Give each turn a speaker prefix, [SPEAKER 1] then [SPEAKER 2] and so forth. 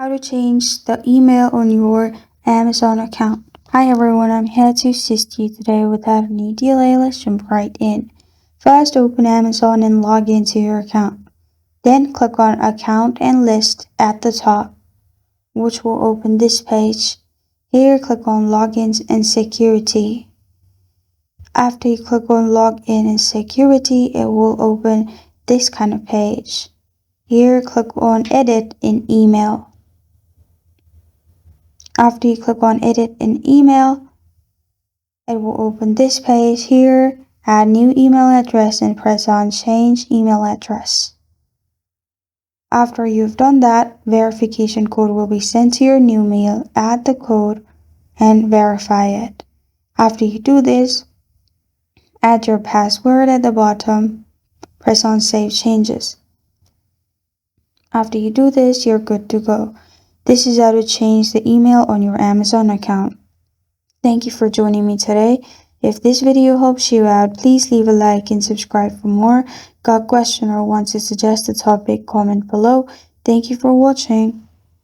[SPEAKER 1] How to change the email on your Amazon account. Hi everyone, I'm here to assist you today without any delay. Let's jump right in. First, open Amazon and log into your account. Then click on Account and List at the top, which will open this page. Here, click on Logins and Security. After you click on Login and Security, it will open this kind of page. Here, click on Edit in Email. After you click on Edit in Email, it will open this page. Here, add new email address and press on Change Email Address. After you've done that, verification code will be sent to your new mail. Add the code and verify it. After you do this, add your password at the bottom. Press on Save Changes. After you do this, you're good to go. This is how to change the email on your Amazon account. Thank you for joining me today. If this video helps you out, please leave a like and subscribe for more. Got a question or want to suggest a topic, comment below. Thank you for watching.